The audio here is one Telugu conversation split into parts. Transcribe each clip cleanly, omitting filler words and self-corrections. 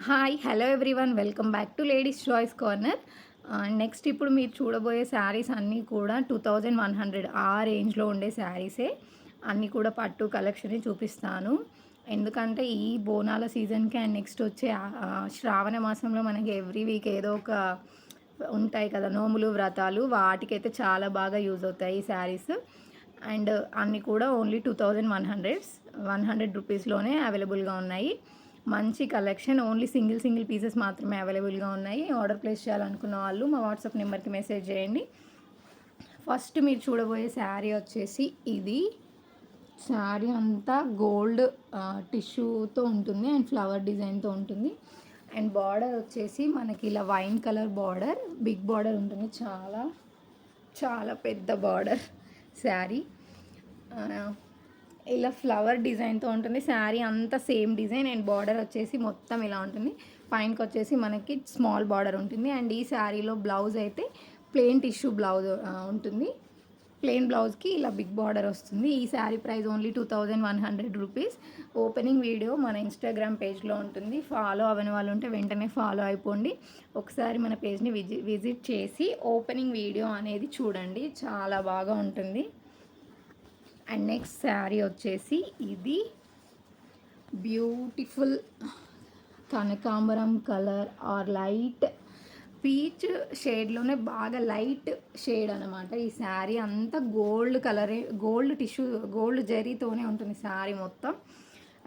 Hi hello everyone welcome back to ladies choice corner. Next ఇప్పుడు మీరు చూడబోయే శారీస్ అన్నీ కూడా 2100 ఆ రేంజ్లో ఉండే శారీసే. అన్నీ కూడా పట్టు కలెక్షన్ చూపిస్తాను. ఎందుకంటే ఈ బోనాల సీజన్కి అండ్ నెక్స్ట్ వచ్చే శ్రావణ మాసంలో మనకి ఎవ్రీ వీక్ ఏదో ఒక ఉంటాయి కదా నోములు వ్రతాలు, వాటికైతే చాలా బాగా యూజ్ అవుతాయి ఈ శారీస్. అండ్ అన్నీ కూడా ఓన్లీ 2100 రూపీస్లోనే అవైలబుల్గా ఉన్నాయి. మంచి కలెక్షన్, ఓన్లీ సింగిల్ పీసెస్ మాత్రమే అవైలబుల్గా ఉన్నాయి. ఆర్డర్ ప్లేస్ చేయాలనుకున్న వాళ్ళు మా వాట్సాప్ నెంబర్కి మెసేజ్ చేయండి. ఫస్ట్ మీరు చూడబోయే శారీ వచ్చేసి ఇది. శారీ అంతా గోల్డ్ టిష్యూతో ఉంటుంది అండ్ ఫ్లవర్ డిజైన్తో ఉంటుంది. అండ్ బార్డర్ వచ్చేసి మనకి ఇలా wine colour border, big border ఉంటుంది. చాలా చాలా పెద్ద బార్డర్ శారీ. ఇలా ఫ్లవర్ డిజైన్తో ఉంటుంది. శారీ అంతా సేమ్ డిజైన్ అండ్ బార్డర్ వచ్చేసి మొత్తం ఇలా ఉంటుంది. పైనకి వచ్చేసి మనకి స్మాల్ బార్డర్ ఉంటుంది. అండ్ ఈ శారీలో బ్లౌజ్ అయితే ప్లెయిన్ టిష్యూ బ్లౌజ్ ఉంటుంది. ప్లెయిన్ బ్లౌజ్కి ఇలా బిగ్ బార్డర్ వస్తుంది. ఈ sari price only 2100 rupees. Opening video మన ఇన్స్టాగ్రామ్ పేజ్లో ఉంటుంది. ఫాలో అవ్వని వాళ్ళు ఉంటే వెంటనే ఫాలో అయిపోండి. ఒకసారి మన పేజ్ని విజిట్ చేసి ఓపెనింగ్ వీడియో అనేది చూడండి, చాలా బాగా ఉంటుంది. అండ్ నెక్స్ట్ శారీ వచ్చేసి ఇది బ్యూటిఫుల్ కనకాంబరం కలర్ ఆర్ లైట్ పీచ్ షేడ్లోనే బాగా లైట్ షేడ్ అనమాట. ఈ శారీ అంతా గోల్డ్ కలరే, గోల్డ్ టిష్యూ, గోల్డ్ జరీతోనే ఉంటుంది శారీ మొత్తం.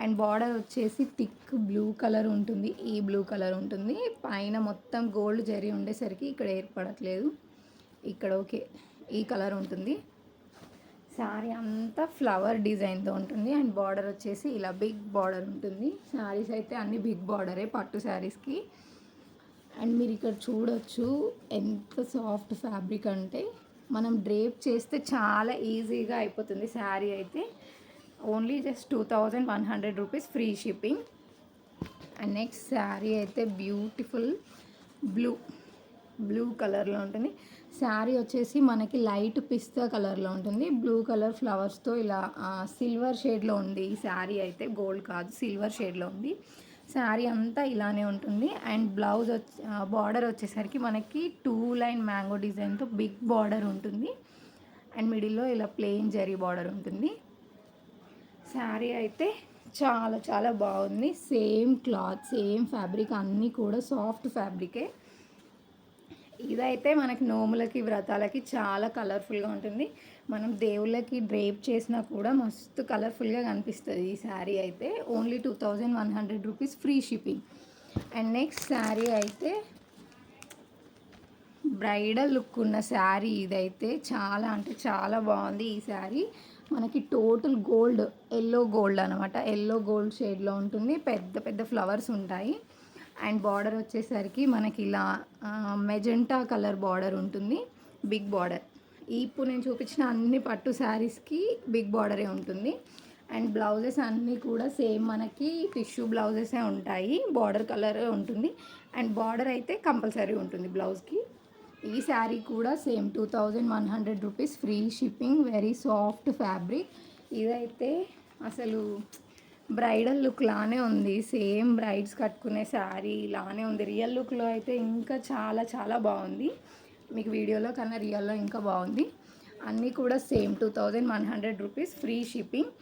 అండ్ బార్డర్ వచ్చేసి థిక్ బ్లూ కలర్ ఉంటుంది. ఈ బ్లూ కలర్ ఉంటుంది. పైన మొత్తం గోల్డ్ జరీ ఉండేసరికి ఇక్కడ ఏర్పడట్లేదు, ఇక్కడ ఓకే ఈ కలర్ ఉంటుంది. శారీ అంతా ఫ్లవర్ డిజైన్తో ఉంటుంది. అండ్ బార్డర్ వచ్చేసి ఇలా బిగ్ బార్డర్ ఉంటుంది. శారీస్ అయితే అన్ని బిగ్ బార్డరే పట్టు శారీస్కి. అండ్ మీరు ఇక్కడ చూడొచ్చు ఎంత సాఫ్ట్ ఫ్యాబ్రిక్ అంటే మనం డ్రేప్ చేస్తే చాలా ఈజీగా అయిపోతుంది శారీ అయితే. Only just 2100 rupees, free shipping. And next sari అయితే బ్యూటిఫుల్ బ్లూ కలర్లో ఉంటుంది. శారీ వచ్చేసి మనకి లైట్ పిస్తా కలర్లో ఉంటుంది. బ్లూ కలర్ ఫ్లవర్స్తో ఇలా సిల్వర్ షేడ్లో ఉంది ఈ శారీ అయితే, గోల్డ్ కాదు సిల్వర్ షేడ్లో ఉంది. శారీ అంతా ఇలానే ఉంటుంది. అండ్ బ్లౌజ్ బార్డర్ వచ్చేసరికి మనకి 2 లైన్ మ్యాంగో డిజైన్తో బిగ్ బార్డర్ ఉంటుంది. అండ్ మిడిల్లో ఇలా ప్లెయిన్ జరీ బార్డర్ ఉంటుంది. శారీ అయితే చాలా చాలా బాగుంది. సేమ్ క్లాత్, సేమ్ ఫ్యాబ్రిక్, అన్నీ కూడా సాఫ్ట్ ఫ్యాబ్రికే. ఇదైతే మనకి నోములకి వ్రతాలకి చాలా కలర్ఫుల్గా ఉంటుంది. మనం దేవుళ్ళకి డ్రేప్ చేసినా కూడా మస్తు కలర్ఫుల్గా కనిపిస్తుంది ఈ శారీ అయితే. Only 2100 rupees, free shipping. And next sari అయితే బ్రైడల్ లుక్ ఉన్న శారీ. ఇదైతే చాలా అంటే చాలా బాగుంది ఈ శారీ. మనకి టోటల్ గోల్డ్, ఎల్లో గోల్డ్ అనమాట. ఎల్లో గోల్డ్ షేడ్లో ఉంటుంది. పెద్ద పెద్ద ఫ్లవర్స్ ఉంటాయి. అండ్ బార్డర్ వచ్చేసరికి మనకి ఇలా మెజెంటా కలర్ బార్డర్ ఉంటుంది, బిగ్ బార్డర్. ఇప్పుడు నేను చూపించిన అన్ని పట్టు శారీస్కి బిగ్ బార్డరే ఉంటుంది. అండ్ బ్లౌజెస్ అన్నీ కూడా సేమ్ మనకి టిష్యూ బ్లౌజెసే ఉంటాయి. బార్డర్ కలర్ ఉంటుంది. అండ్ బార్డర్ అయితే కంపల్సరీ ఉంటుంది బ్లౌజ్కి. ఈ శారీ కూడా same 2100 rupees, free shipping. Very soft fabric. ఇదైతే అసలు బ్రైడల్ లుక్ లానే ఉంది. సేమ్ బ్రైడ్స్ కట్టుకునే శారీ లానే ఉంది. రియల్ లుక్లో అయితే ఇంకా చాలా చాలా బాగుంది. మీకు వీడియోలో కన్నా రియల్లో ఇంకా బాగుంది. అన్నీ కూడా same 2100 rupees, free shipping.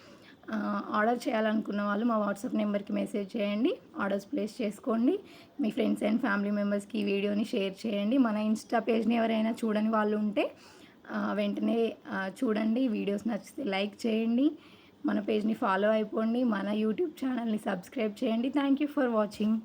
Order చేయాలనుకున్న వాళ్ళు మా వాట్సాప్ నెంబర్కి మెసేజ్ చేయండి. ఆర్డర్స్ ప్లేస్ చేసుకోండి. మీ ఫ్రెండ్స్ అండ్ ఫ్యామిలీ మెంబర్స్కి ఈ వీడియోని షేర్ చేయండి. మన ఇన్స్టా పేజ్ని ఎవరైనా చూడని వాళ్ళు ఉంటే వెంటనే చూడండి. వీడియోస్ నచ్చితే లైక్ చేయండి. మన పేజ్ని ఫాలో అయిపోండి. మన యూట్యూబ్ ఛానల్ని సబ్స్క్రైబ్ చేయండి. Thank you for watching.